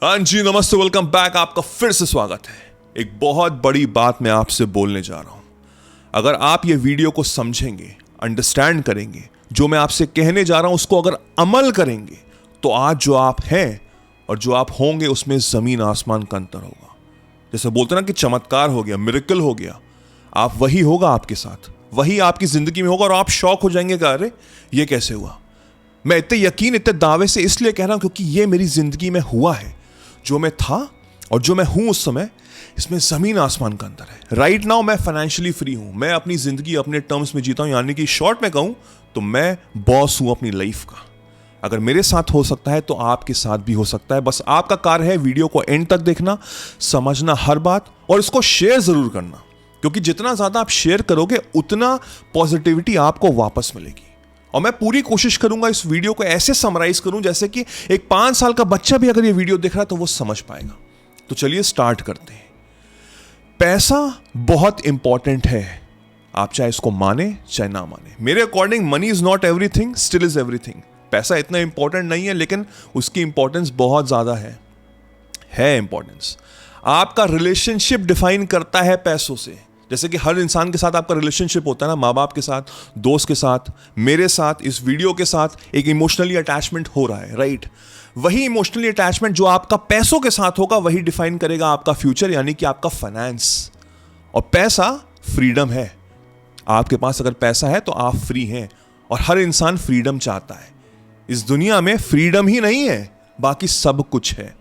हाँ जी, नमस्ते, welcome back. आपका फिर से स्वागत है। एक बहुत बड़ी बात मैं आपसे बोलने जा रहा हूं। अगर आप ये वीडियो को समझेंगे, अंडरस्टैंड करेंगे, जो मैं आपसे कहने जा रहा हूं उसको अगर अमल करेंगे, तो आज जो आप हैं और जो आप होंगे उसमें जमीन आसमान का अंतर होगा। जैसे बोलते ना कि चमत्कार हो गया, मिरेकल हो गया, आप वही होगा आपके साथ, वही आपकी जिंदगी में होगा और आप शॉक हो जाएंगे कि अरे ये कैसे हुआ। मैं इतने यकीन, इतने दावे से इसलिए कह रहा हूं क्योंकि ये मेरी जिंदगी में हुआ है। जो मैं था और जो मैं हूं उस समय, इसमें जमीन आसमान का अंतर है। राइट नाउ मैं फाइनेंशियली फ्री हूं, मैं अपनी जिंदगी अपने टर्म्स में जीता हूं, यानी कि शॉर्ट में कहूं तो मैं बॉस हूं अपनी लाइफ का। अगर मेरे साथ हो सकता है तो आपके साथ भी हो सकता है। बस आपका कार्य है वीडियो को एंड तक देखना, समझना हर बात, और इसको शेयर जरूर करना, क्योंकि जितना ज्यादा आप शेयर करोगे उतना पॉजिटिविटी आपको वापस मिलेगी। और मैं पूरी कोशिश करूंगा इस वीडियो को ऐसे समराइज करूं जैसे कि एक 5 साल का बच्चा भी अगर ये वीडियो देख रहा है तो वो समझ पाएगा। तो चलिए स्टार्ट करते हैं। पैसा बहुत इंपॉर्टेंट है, आप चाहे इसको माने चाहे ना माने। मेरे according money is not everything, still is everything. पैसा इतना इंपॉर्टेंट नहीं है, लेकिन उसकी इंपॉर्टेंस बहुत ज्यादा है इंपॉर्टेंस। आपका रिलेशनशिप डिफाइन करता है पैसों से। जैसे कि हर इंसान के साथ आपका रिलेशनशिप होता है ना, माँ बाप के साथ, दोस्त के साथ, मेरे साथ, इस वीडियो के साथ एक इमोशनली अटैचमेंट हो रहा है, राइट। वही इमोशनली अटैचमेंट जो आपका पैसों के साथ होगा वही डिफाइन करेगा आपका फ्यूचर, यानी कि आपका फाइनेंस। और पैसा फ्रीडम है। आपके पास अगर पैसा है तो आप फ्री हैं, और हर इंसान फ्रीडम चाहता है। इस दुनिया में फ्रीडम ही नहीं है, बाकी सब कुछ है।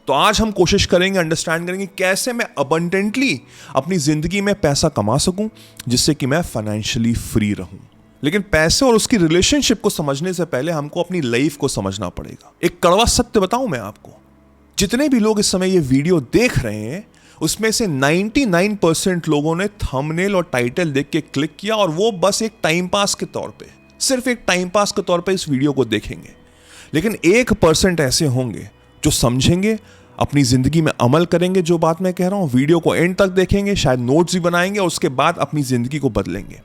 तो आज हम कोशिश करेंगे, अंडरस्टैंड करेंगे कैसे मैं अबंडेंटली अपनी जिंदगी में पैसा कमा सकूं, जिससे कि मैं फाइनेंशियली फ्री रहूं। लेकिन पैसे और उसकी रिलेशनशिप को समझने से पहले हमको अपनी लाइफ को समझना पड़ेगा। एक कड़वा सत्य बताऊं मैं आपको, जितने भी लोग इस समय ये वीडियो देख रहे हैं उसमें से 99% लोगों ने थंबनेल और टाइटल देख के क्लिक किया, और वो बस एक टाइम पास के तौर पे, सिर्फ एक टाइम पास के तौर पे इस वीडियो को देखेंगे। लेकिन 1% ऐसे होंगे जो समझेंगे, अपनी जिंदगी में अमल करेंगे जो बात मैं कह रहा हूं, वीडियो को एंड तक देखेंगे, शायद नोट्स भी बनाएंगे और उसके बाद अपनी जिंदगी को बदलेंगे।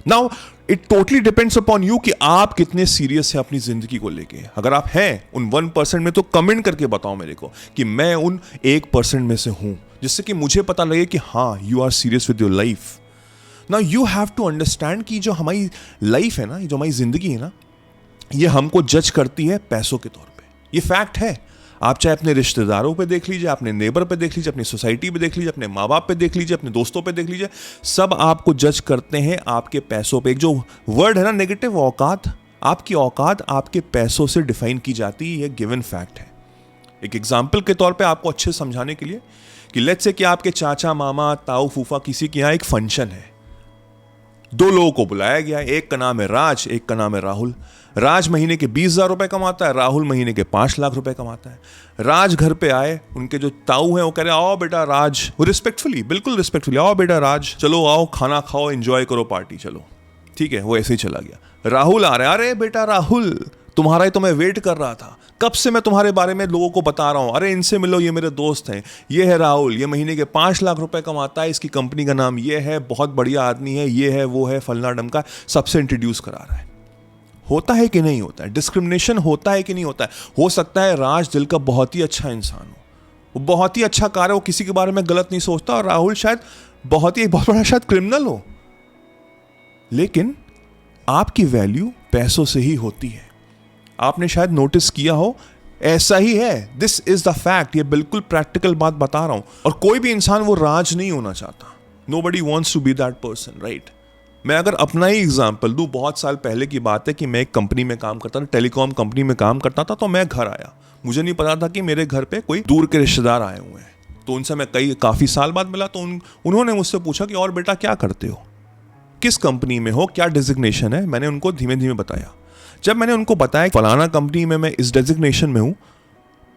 Now it totally depends upon you कि आप कितने सीरियस है अपनी जिंदगी को लेके। अगर आप हैं उन 1% में तो कमेंट करके बताओ मेरे को कि मैं उन 1% में से हूं, जिससे कि मुझे पता लगे कि हाँ, you are serious with your life. Now you have to understand कि जो हमारी लाइफ है ना, जो हमारी जिंदगी है ना, ये हमको जज करती है पैसों के तौर पे। ये फैक्ट है। आप चाहे अपने रिश्तेदारों पे देख लीजिए, अपने नेबर पे देख लीजिए, अपनी सोसाइटी पे देख लीजिए, अपने माँ बाप पे देख लीजिए, अपने दोस्तों पे देख लीजिए, सब आपको जज करते हैं आपके पैसों पे। एक जो वर्ड है ना नेगेटिव, औकात, आपकी औकात आपके पैसों से डिफाइन की जाती है। ये गिवन फैक्ट है। एक एग्जाम्पल के तौर पे आपको अच्छे समझाने के लिए कि लेट्स से कि आपके चाचा, मामा, ताऊ, फूफा किसी के यहाँ एक फंक्शन है। 2 लोगों को बुलाया गया है, एक का नाम है राज, एक का नाम है राहुल। राज महीने के 20,000 रुपए कमाता है, राहुल महीने के 5 लाख रुपए कमाता है। राज घर पे आए, उनके जो ताऊ हैं वो कह रहे आओ बेटा राज, वो रिस्पेक्टफुली, बिल्कुल रिस्पेक्टफुली, आओ बेटा राज, चलो आओ खाना खाओ, एंजॉय करो, पार्टी, चलो ठीक है। वो ऐसे ही चला गया। राहुल आ रहा है, अरे बेटा राहुल, तुम्हारा ही तो मैं वेट कर रहा था, कब से मैं तुम्हारे बारे में लोगों को बता रहा हूं, अरे इनसे मिलो, ये मेरे दोस्त हैं, ये है राहुल, ये महीने के 5 लाख रुपए कमाता है, इसकी कंपनी का नाम ये है, बहुत बढ़िया आदमी है, ये है, वो है, फलना डमका, सबसे इंट्रोड्यूस करा रहा है। होता है कि नहीं होता है? डिस्क्रिमिनेशन होता है कि नहीं होता है? हो सकता है राज दिल का बहुत ही अच्छा इंसान हो, वो बहुत ही अच्छा कार्य, वो किसी के बारे में गलत नहीं सोचता, और राहुल शायद बहुत बड़ा शायद क्रिमिनल हो। लेकिन आपकी वैल्यू पैसों से ही होती है। आपने शायद नोटिस किया हो, ऐसा ही है। This is the fact. ये बिल्कुल प्रैक्टिकल बात बता रहा हूं। और कोई भी इंसान वो राज नहीं होना चाहता। Nobody wants to be that person, right. मैं अगर अपना ही एग्जांपल दूं, बहुत साल पहले की बात है कि मैं एक कंपनी में काम करता था, टेलीकॉम कंपनी में काम करता था। तो मैं घर आया, मुझे नहीं पता था कि मेरे घर पे कोई दूर के रिश्तेदार आए हुए हैं। तो उनसे मैं काफी साल बाद मिला, तो उन्होंने मुझसे पूछा कि और बेटा क्या करते हो, किस कंपनी में हो, क्या डेजिग्नेशन है। मैंने उनको धीमे धीमे बताया। जब मैंने उनको बताया फलाना कंपनी में मैं इस डेजिग्नेशन में हूं,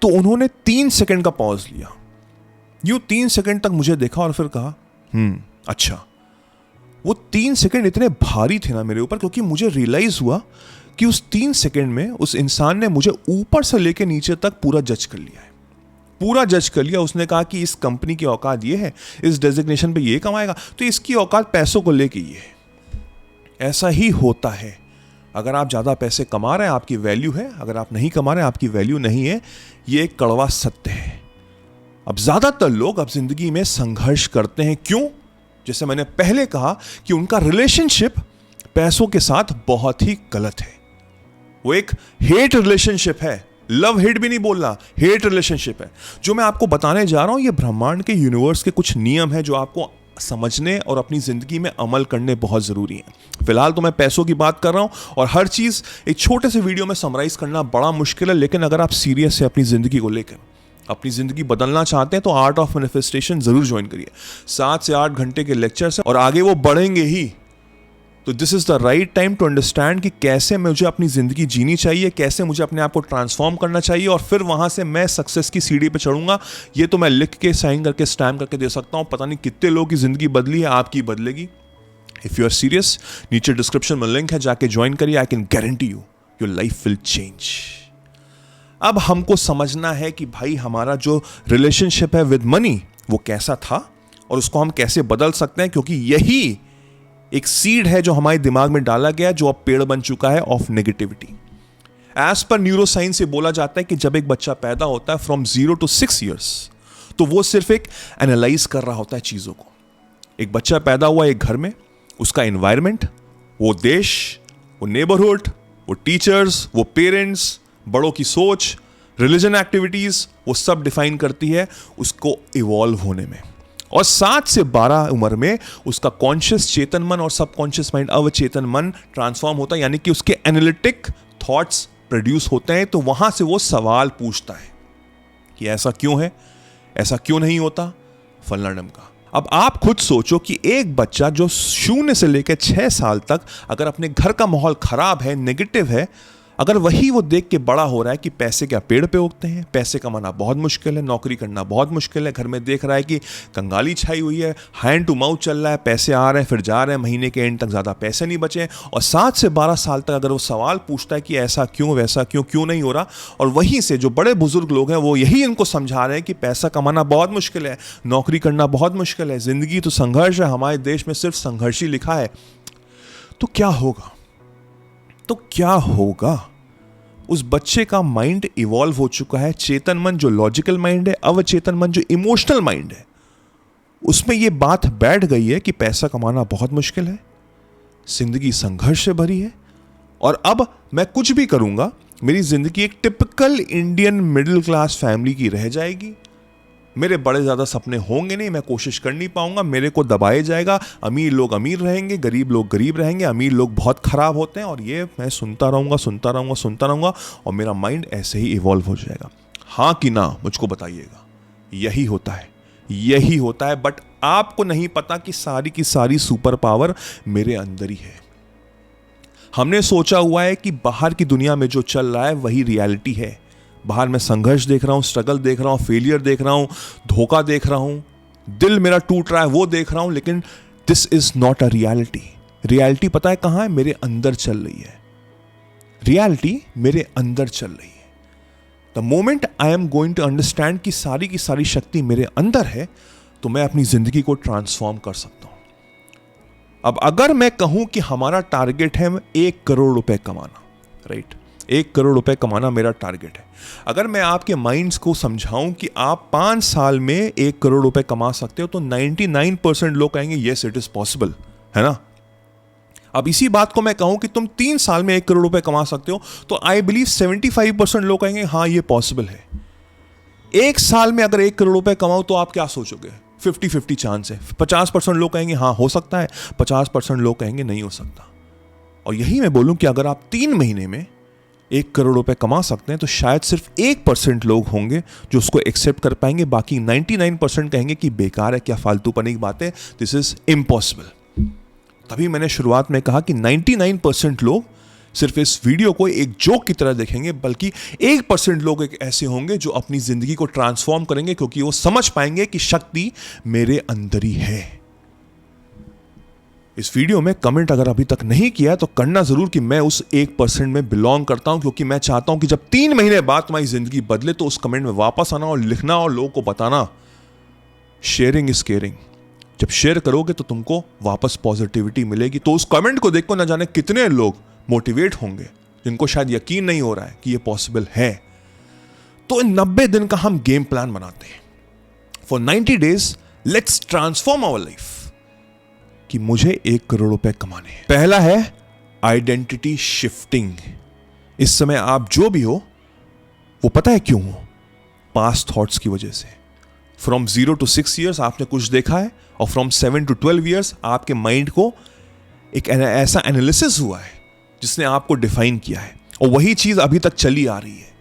तो उन्होंने 3 सेकंड का पॉज लिया। यूं 3 सेकंड तक मुझे देखा और फिर कहा अच्छा। वो 3 सेकंड इतने भारी थे ना मेरे ऊपर, क्योंकि मुझे रियलाइज हुआ कि उस 3 सेकंड में उस इंसान ने मुझे ऊपर से लेके नीचे तक पूरा जज कर लिया है, पूरा जज कर लिया। उसने कहा कि इस कंपनी की औकात ये है, इस डेजिग्नेशन पे ये कमाएगा, तो इसकी औकात पैसों को लेके ये है। ऐसा ही होता है। अगर आप ज़्यादा पैसे कमा रहे हैं आपकी वैल्यू है, अगर आप नहीं कमा रहे हैं आपकी वैल्यू नहीं है। ये एक कड़वा सत्य है। अब ज्यादातर लोग अब जिंदगी में संघर्ष करते हैं, क्यों? जैसे मैंने पहले कहा कि उनका रिलेशनशिप पैसों के साथ बहुत ही गलत है। वो एक हेट रिलेशनशिप है, लव हेट भी नहीं बोलना, हेट रिलेशनशिप है। जो मैं आपको बताने जा रहा हूं ये ब्रह्मांड के, यूनिवर्स के कुछ नियम है जो आपको समझने और अपनी जिंदगी में अमल करने बहुत जरूरी है। फिलहाल तो मैं पैसों की बात कर रहा हूं और हर चीज एक छोटे से वीडियो में समराइज करना बड़ा मुश्किल है, लेकिन अगर आप सीरियस है अपनी जिंदगी को लेकर, अपनी जिंदगी बदलना चाहते हैं तो आर्ट ऑफ मैनिफेस्टेशन जरूर ज्वाइन करिए। 7 से 8 घंटे के लेक्चर्स हैं और आगे वो बढ़ेंगे ही। तो this is the right time to understand कि कैसे मुझे अपनी जिंदगी जीनी चाहिए, कैसे मुझे अपने आप को ट्रांसफॉर्म करना चाहिए, और फिर वहां से मैं सक्सेस की सीढ़ी पे चढ़ूंगा। ये तो मैं लिख के, साइन करके, स्टैम्प करके दे सकता हूं। पता नहीं कितने लोगों की जिंदगी बदली है, आपकी बदलेगी। इफ यू आर सीरियस, नीचे डिस्क्रिप्शन में लिंक है, जाके ज्वाइन करिए। I can guarantee you your life will change. अब हमको समझना है कि भाई हमारा जो रिलेशनशिप है विद मनी वो कैसा था और उसको हम कैसे बदल सकते हैं, क्योंकि यही एक सीड है जो हमारे दिमाग में डाला गया, जो अब पेड़ बन चुका है of negativity. As per neuroscience से बोला जाता है कि जब एक बच्चा पैदा होता है फ्रॉम 0 to 6 years, तो वो सिर्फ एक एनालाइज कर रहा होता है चीजों को। एक बच्चा पैदा हुआ एक घर में, उसका एनवायरमेंट, वो देश, वो नेबरहुड, वो टीचर्स, वो पेरेंट्स, बड़ों की सोच, रिलीजन एक्टिविटीज, वो सब डिफाइन करती है उसको इवॉल्व होने में। और 7 से 12 उम्र में उसका कॉन्शियस चेतन मन और सबकॉन्शियस माइंड अवचेतन मन ट्रांसफॉर्म होता है, यानी कि उसके एनालिटिक थॉट्स प्रोड्यूस होते हैं। तो वहां से वो सवाल पूछता है कि ऐसा क्यों है, ऐसा क्यों नहीं होता, फलना ढमका। अब आप खुद सोचो कि एक बच्चा जो 0 से लेकर 6 साल तक अगर अपने घर का माहौल खराब है, नेगेटिव है, अगर वही वो देख के बड़ा हो रहा है कि पैसे क्या पेड़ पे उगते हैं, पैसे कमाना बहुत मुश्किल है, नौकरी करना बहुत मुश्किल है, घर में देख रहा है कि कंगाली छाई हुई है, हैंड टू माउथ चल रहा है, पैसे आ रहे हैं फिर जा रहे हैं, महीने के एंड तक ज़्यादा पैसे नहीं बचे, और 7 से 12 साल तक अगर वो सवाल पूछता है कि ऐसा क्यों, वैसा क्यों नहीं हो रहा, और वहीं से जो बड़े बुजुर्ग लोग हैं वो यही इनको समझा रहे हैं कि पैसा कमाना बहुत मुश्किल है, नौकरी करना बहुत मुश्किल है, ज़िंदगी तो संघर्ष है, हमारे देश में सिर्फ संघर्ष ही लिखा है, तो क्या होगा? उस बच्चे का माइंड इवॉल्व हो चुका है। चेतन मन जो लॉजिकल माइंड है, अवचेतन मन जो इमोशनल माइंड है, उसमें यह बात बैठ गई है कि पैसा कमाना बहुत मुश्किल है, जिंदगी संघर्ष से भरी है, और अब मैं कुछ भी करूंगा मेरी जिंदगी एक typical Indian middle class family की रह जाएगी, मेरे बड़े ज़्यादा सपने होंगे नहीं, मैं कोशिश कर नहीं पाऊंगा, मेरे को दबाया जाएगा, अमीर लोग अमीर रहेंगे, गरीब लोग गरीब रहेंगे, अमीर लोग बहुत खराब होते हैं, और ये मैं सुनता रहूंगा और मेरा माइंड ऐसे ही इवॉल्व हो जाएगा। हाँ कि ना, मुझको बताइएगा। यही होता है, बट आपको नहीं पता कि सारी की सारी सुपर पावर मेरे अंदर ही है। हमने सोचा हुआ है कि बाहर की दुनिया में जो चल रहा है वही रियलिटी है। बाहर मैं संघर्ष देख रहा हूं, स्ट्रगल देख रहा हूं, फेलियर देख रहा हूं, धोखा देख रहा हूं, दिल मेरा टूट रहा है वो देख रहा हूं, लेकिन this is not a reality. Reality पता है कहां है? मेरे अंदर चल रही है। रियलिटी मेरे अंदर चल रही है। The moment I am going to understand कि सारी की सारी शक्ति मेरे अंदर है, तो मैं अपनी जिंदगी को ट्रांसफॉर्म कर सकता हूं। अब अगर मैं कहूं कि हमारा टारगेट है 1 करोड़ रुपए कमाना, राइट, 1 करोड़ रुपए कमाना मेरा टारगेट है। अगर मैं आपके माइंड्स को समझाऊं कि आप 5 साल में 1 करोड़ रुपए कमा सकते हो, तो 99% लोग कहेंगे यस इट इज पॉसिबल, है ना। अब इसी बात को मैं कहूं कि तुम 3 साल में 1 करोड़ रुपए कमा सकते हो, तो आई बिलीव 75% लोग कहेंगे हाँ ये पॉसिबल है। 1 साल में अगर 1 करोड़ रुपए कमाओ तो आप क्या सोचोगे? 50-50 चांस है। 50% लोग कहेंगे हाँ हो सकता है, 50% लोग कहेंगे नहीं हो सकता। और यही मैं बोलूं कि अगर आप 3 महीने में 1 करोड़ रुपए कमा सकते हैं, तो शायद सिर्फ 1% लोग होंगे जो उसको एक्सेप्ट कर पाएंगे, बाकी 99% कहेंगे कि बेकार है, क्या फालतूपने की बात है, दिस इज इम्पॉसिबल। तभी मैंने शुरुआत में कहा कि 99% लोग सिर्फ इस वीडियो को एक जोक की तरह देखेंगे, बल्कि 1% लोग एक ऐसे होंगे जो अपनी जिंदगी को ट्रांसफॉर्म करेंगे, क्योंकि वो समझ पाएंगे कि शक्ति मेरे अंदर ही है। इस वीडियो में कमेंट अगर अभी तक नहीं किया तो करना जरूर कि मैं उस 1% में बिलोंग करता हूं, क्योंकि मैं चाहता हूं कि जब 3 महीने बाद तुम्हारी जिंदगी बदले तो उस कमेंट में वापस आना और लिखना और लोगों को बताना। Sharing is caring. जब शेयर करोगे तो तुमको वापस पॉजिटिविटी मिलेगी। तो उस कमेंट को देखकर न जाने कितने लोग मोटिवेट होंगे जिनको शायद यकीन नहीं हो रहा है कि ये पॉसिबल है। तो इन 90 दिन का हम गेम प्लान बनाते हैं। For 90 days let's transform our life, कि मुझे 1 करोड़ रुपए कमाने हैं। पहला है आइडेंटिटी शिफ्टिंग। इस समय आप जो भी हो वो पता है क्यों हो? पास्ट थॉट्स की वजह से। फ्रॉम 0 to 6 years आपने कुछ देखा है, और फ्रॉम 7 to 12 years आपके माइंड को एक ऐसा एनालिसिस हुआ है जिसने आपको डिफाइन किया है, और वही चीज अभी तक चली आ रही है।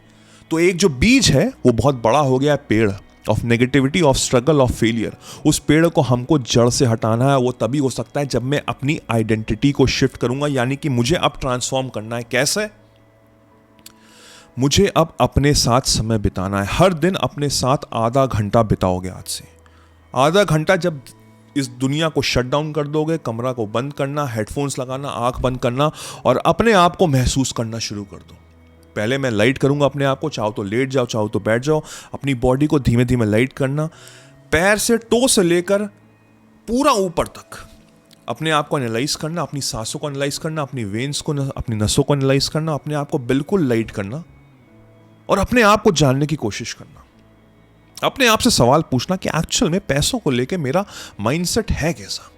तो एक जो बीज है वो बहुत बड़ा हो गया है, पेड़ of negativity, of struggle, of failure. उस पेड़ को हमको जड़ से हटाना है। वो तभी हो सकता है जब मैं अपनी आइडेंटिटी को शिफ्ट करूंगा, यानी कि मुझे अब ट्रांसफॉर्म करना है। कैसे? मुझे अब अपने साथ समय बिताना है। हर दिन अपने साथ आधा घंटा बिताओगे आज से। आधा घंटा जब इस दुनिया को शट डाउन कर दोगे, कमरा को बंद करना, हेडफोन्स लगाना, आंख बंद करना और अपने आप को महसूस करना शुरू कर दो। पहले मैं लाइट करूंगा अपने आप को, चाहो तो लेट जाओ, चाहो तो बैठ जाओ। अपनी बॉडी को धीमे धीमे लाइट करना, पैर से टो से लेकर पूरा ऊपर तक अपने आप को एनालाइज करना, अपनी सांसों को एनालाइज करना, अपनी वेन्स को, अपनी नसों को एनालाइज करना, अपने आप को बिल्कुल लाइट करना और अपने आप को जानने की कोशिश करना। अपने आप से सवाल पूछना कि एक्चुअल में पैसों को लेके मेरा माइंडसेट है कैसा।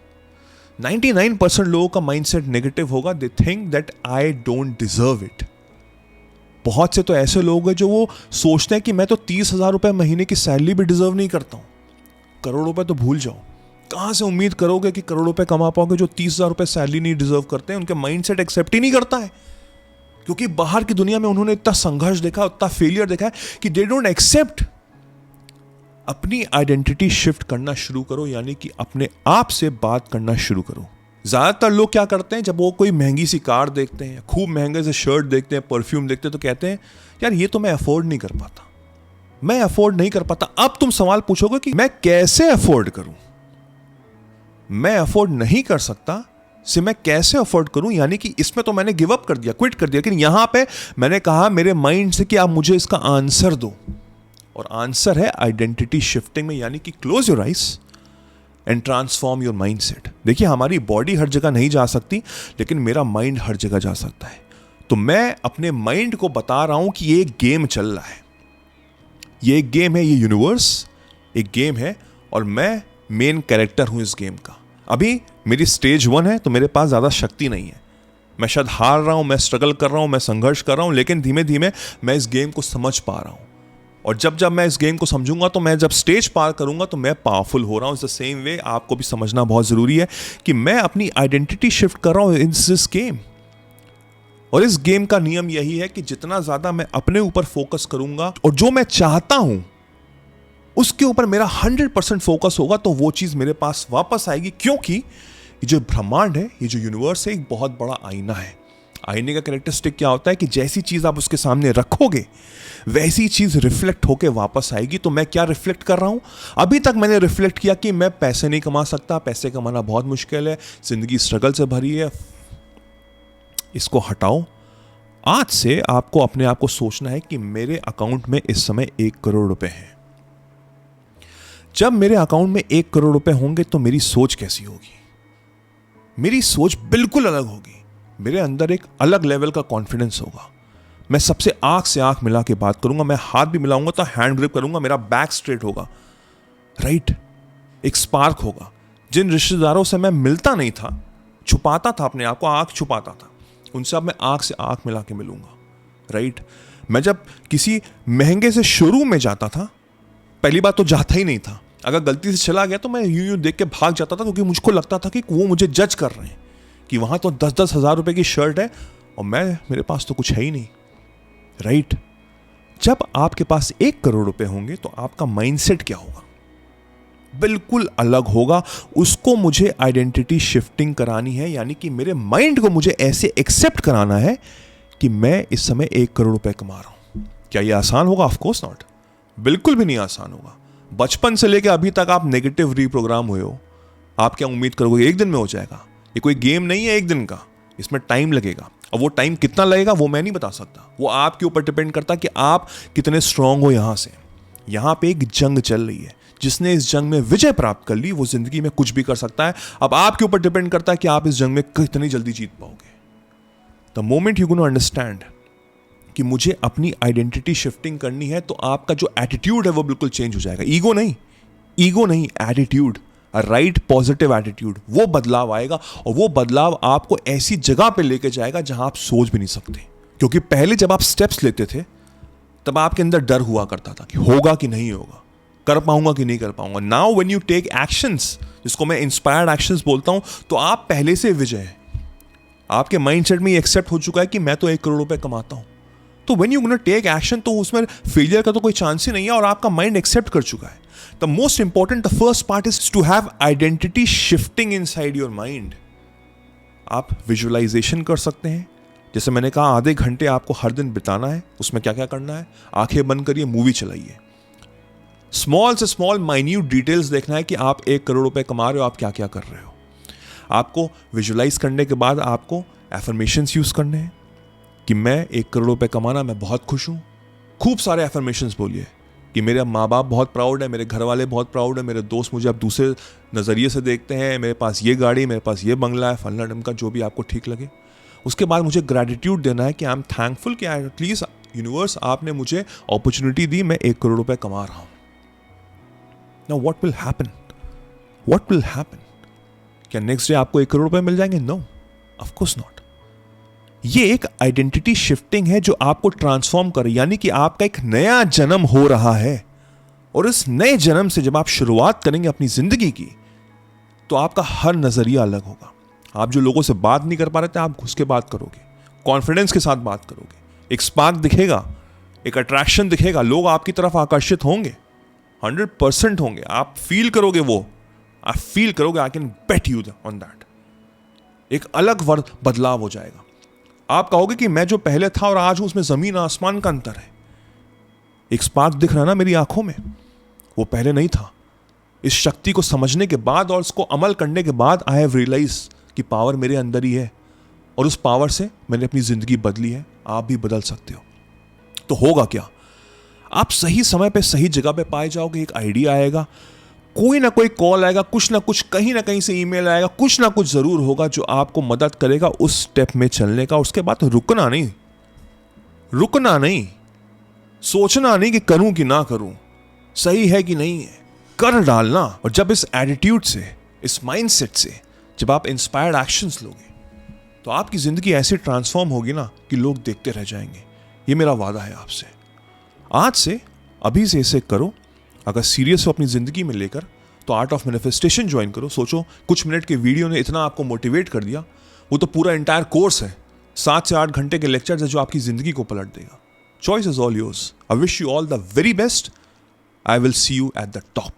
99% लोगों का माइंडसेट नेगेटिव होगा। They think that I don't deserve it. बहुत से तो ऐसे लोग हैं जो वो सोचते हैं कि मैं तो 30,000 रुपए महीने की सैलरी भी डिजर्व नहीं करता हूं। करोड़ रुपए तो भूल जाओ। कहां से उम्मीद करोगे कि करोड़ रुपए कमा पाओगे जो 30,000 रुपए सैलरी नहीं डिजर्व करते हैं? उनके माइंडसेट एक्सेप्ट ही नहीं करता है, क्योंकि बाहर की दुनिया में उन्होंने इतना संघर्ष देखा, इतना फेलियर देखा है कि दे डोंट एक्सेप्ट। अपनी आइडेंटिटी शिफ्ट करना शुरू करो, यानी कि अपने आप से बात करना शुरू करो। ज्यादातर लोग क्या करते हैं, जब वो कोई महंगी सी कार देखते हैं, खूब महंगे से शर्ट देखते हैं, परफ्यूम देखते हैं, तो कहते हैं यार ये तो मैं अफोर्ड नहीं कर पाता, मैं अफोर्ड नहीं कर पाता। अब तुम सवाल पूछोगे कि मैं कैसे अफोर्ड करूं? मैं अफोर्ड नहीं कर सकता से मैं कैसे अफोर्ड करूं, यानी कि इसमें तो मैंने गिव अप कर दिया, क्विट कर दिया। लेकिन यहां पे मैंने कहा मेरे माइंड से कि आप मुझे इसका आंसर दो, और आंसर है आइडेंटिटी शिफ्टिंग में, यानी कि close your eyes and transform your mindset. देखिए, हमारी बॉडी हर जगह नहीं जा सकती, लेकिन मेरा माइंड हर जगह जा सकता है। तो मैं अपने माइंड को बता रहा हूं कि ये एक गेम चल रहा है, ये एक गेम है, ये यूनिवर्स एक गेम है, और मैं मेन कैरेक्टर हूं इस गेम का। अभी मेरी स्टेज 1 है, तो मेरे पास ज़्यादा शक्ति नहीं है। मैं शायद हार रहा हूं, मैं स्ट्रगल कर रहा हूं, मैं संघर्ष कर रहा हूं, लेकिन धीमे धीमे मैं इस गेम को समझ पा रहा हूं। और जब जब मैं इस गेम को समझूंगा, तो मैं जब स्टेज पार करूंगा तो मैं पावरफुल हो रहा हूं। इट्स द सेम वे आपको भी समझना बहुत जरूरी है कि मैं अपनी आइडेंटिटी शिफ्ट कर रहा हूं इन दिस गेम। और इस गेम का नियम यही है कि जितना ज्यादा मैं अपने ऊपर फोकस करूंगा और जो मैं चाहता हूं उसके ऊपर मेरा 100% फोकस होगा, तो वो चीज मेरे पास वापस आएगी। क्योंकि ये जो ब्रह्मांड है, ये जो यूनिवर्स है, एक बहुत बड़ा आईना है। आईने का कैरेक्टरिस्टिक क्या होता है कि जैसी चीज आप उसके सामने रखोगे वैसी चीज रिफ्लेक्ट होके वापस आएगी। तो मैं क्या रिफ्लेक्ट कर रहा हूं? अभी तक मैंने रिफ्लेक्ट किया कि मैं पैसे नहीं कमा सकता, पैसे कमाना बहुत मुश्किल है, जिंदगी स्ट्रगल से भरी है। इसको हटाओ। आज से आपको अपने आप को सोचना है कि मेरे अकाउंट में इस समय 1 करोड़ रुपए हैं। जब मेरे अकाउंट में 1 करोड़ रुपए होंगे तो मेरी सोच कैसी होगी? मेरी सोच बिल्कुल अलग होगी। मेरे अंदर एक अलग लेवल का कॉन्फिडेंस होगा। मैं सबसे आंख से आंख मिला के बात करूंगा। मैं हाथ भी मिलाऊंगा तो हैंड ग्रिप करूंगा, मेरा बैक स्ट्रेट होगा, राइट? एक स्पार्क होगा। जिन रिश्तेदारों से मैं मिलता नहीं था, छुपाता था अपने आप को, आंख छुपाता था, उनसे अब मैं आंख से आंख मिला के मिलूंगा, राइट? मैं जब किसी महंगे से शोरूम में जाता था, पहली बात तो जाता ही नहीं था। अगर गलती से चला गया तो मैं यूं देख के भाग जाता था, क्योंकि मुझको लगता था कि वो मुझे जज कर रहे हैं कि वहां तो 10-10 हज़ार रुपए की शर्ट है और मेरे पास तो कुछ है ही नहीं, राइट? जब आपके पास 1 करोड़ रुपए होंगे तो आपका माइंडसेट क्या होगा? बिल्कुल अलग होगा। उसको मुझे आइडेंटिटी शिफ्टिंग करानी है, यानी कि मेरे माइंड को मुझे ऐसे एक्सेप्ट कराना है कि मैं इस समय 1 करोड़ रुपए कमा रहा हूं। क्या यह आसान होगा? ऑफ कोर्स नॉट, बिल्कुल भी नहीं आसान होगा। बचपन से लेकर अभी तक आप नेगेटिव रीप्रोग्राम हुए हो। आप क्या उम्मीद करोगे एक दिन में हो जाएगा? ये कोई गेम नहीं है एक दिन का, इसमें टाइम लगेगा। और वो टाइम कितना लगेगा वो मैं नहीं बता सकता, वो आपके ऊपर डिपेंड करता है कि आप कितने स्ट्रांग हो। यहां पे एक जंग चल रही है। जिसने इस जंग में विजय प्राप्त कर ली वो जिंदगी में कुछ भी कर सकता है। अब आपके ऊपर डिपेंड करता है कि आप इस जंग में कितनी जल्दी जीत पाओगे। The moment you gonna understand कि मुझे अपनी आइडेंटिटी शिफ्टिंग करनी है, तो आपका जो एटीट्यूड है वो बिल्कुल चेंज हो जाएगा। ईगो नहीं, ईगो नहीं, एटीट्यूड, राइट पॉजिटिव एटीट्यूड, वो बदलाव आएगा। और वो बदलाव आपको ऐसी जगह पे लेके जाएगा जहां आप सोच भी नहीं सकते। क्योंकि पहले जब आप स्टेप्स लेते थे तब आपके अंदर डर हुआ करता था कि होगा कि नहीं होगा, कर पाऊंगा कि नहीं कर पाऊंगा। Now when you take actions, जिसको मैं इंस्पायर्ड एक्शंस बोलता हूं, तो आप पहले से विजय है। आपके माइंडसेट में ये एक्सेप्ट हो चुका है कि मैं तो 1 करोड़ रुपए कमाता हूं। तो when you gonna take action, तो उसमें फेलियर का तो कोई चांस ही नहीं है और आपका माइंड एक्सेप्ट कर चुका है। The most important, the first part is to have identity shifting inside your mind. आप विजुअलाइजेशन कर सकते हैं। जैसे मैंने कहा, आधे घंटे आपको हर दिन बिताना है। उसमें क्या क्या करना है? आंखें बंद करिए, मूवी चलाइए। स्मॉल से स्मॉल माइन्यूट डिटेल्स देखना है कि आप 1 करोड़ रुपए कमा रहे हो, आप क्या क्या कर रहे हो। आपको विजुअलाइज करने के बाद आपको एफर्मेशंस यूज करने हैं कि मैं 1 करोड़ रुपए कमाना, मैं बहुत खुश हूं। खूब सारे एफर्मेशंस बोलिए कि मेरे माँ बाप बहुत प्राउड है, मेरे घर वाले बहुत प्राउड है, मेरे दोस्त मुझे अब दूसरे नज़रिए से देखते हैं, मेरे पास ये गाड़ी, मेरे पास ये बंगला है, फलना ढमका, जो भी आपको ठीक लगे। उसके बाद मुझे ग्रैटिट्यूड देना है कि आई एम थैंकफुल कि एटलीस्ट यूनिवर्स आपने मुझे अपॉर्चुनिटी दी, मैं 1 करोड़ रुपए कमा रहा हूँ। Now what will happen? What will happen? क्या नेक्स्ट डे आपको 1 करोड़ रुपए मिल जाएंगे? No, of course not. ये एक आइडेंटिटी शिफ्टिंग है जो आपको ट्रांसफॉर्म करे, यानी कि आपका एक नया जन्म हो रहा है। और इस नए जन्म से जब आप शुरुआत करेंगे अपनी जिंदगी की, तो आपका हर नजरिया अलग होगा। आप जो लोगों से बात नहीं कर पा रहे थे, आप घुस के बात करोगे, कॉन्फिडेंस के साथ बात करोगे, एक स्पार्क दिखेगा, एक अट्रैक्शन दिखेगा, लोग आपकी तरफ आकर्षित होंगे, 100% होंगे। आप फील करोगे, वो आप फील करोगे, I can bet you on that. एक अलग बदलाव हो जाएगा। आप कहोगे कि मैं जो पहले था और आज हूं, उसमें जमीन आसमान का अंतर है। एक स्पार्क दिख रहा है ना मेरी आंखों में, वो पहले नहीं था। इस शक्ति को समझने के बाद और उसको अमल करने के बाद आई हैव रियलाइज कि पावर मेरे अंदर ही है और उस पावर से मैंने अपनी जिंदगी बदली है। आप भी बदल सकते हो। तो होगा क्या? आप सही समय पे सही जगह पे पाए जाओगे। एक आइडिया आएगा, कोई ना कोई कॉल आएगा, कुछ ना कुछ कहीं ना कहीं से ईमेल आएगा, कुछ ना कुछ जरूर होगा जो आपको मदद करेगा उस स्टेप में चलने का। उसके बाद रुकना नहीं, सोचना नहीं कि करूं कि ना करूं, सही है कि नहीं है, कर डालना। और जब इस एटीट्यूड से, इस माइंडसेट से जब आप इंस्पायर्ड एक्शंस लोगे, तो आपकी जिंदगी ऐसे ट्रांसफॉर्म होगी ना कि लोग देखते रह जाएंगे। ये मेरा वादा है आपसे। आज से, अभी से इसे करो। अगर सीरियस हो अपनी जिंदगी में लेकर, तो आर्ट ऑफ मैनिफेस्टेशन ज्वाइन करो। सोचो, कुछ मिनट के वीडियो ने इतना आपको मोटिवेट कर दिया, वो तो पूरा एंटायर कोर्स है, 7 से 8 घंटे के लेक्चर्स है जो आपकी जिंदगी को पलट देगा। Choice is all yours. I wish you all the very best. I will see you at the top.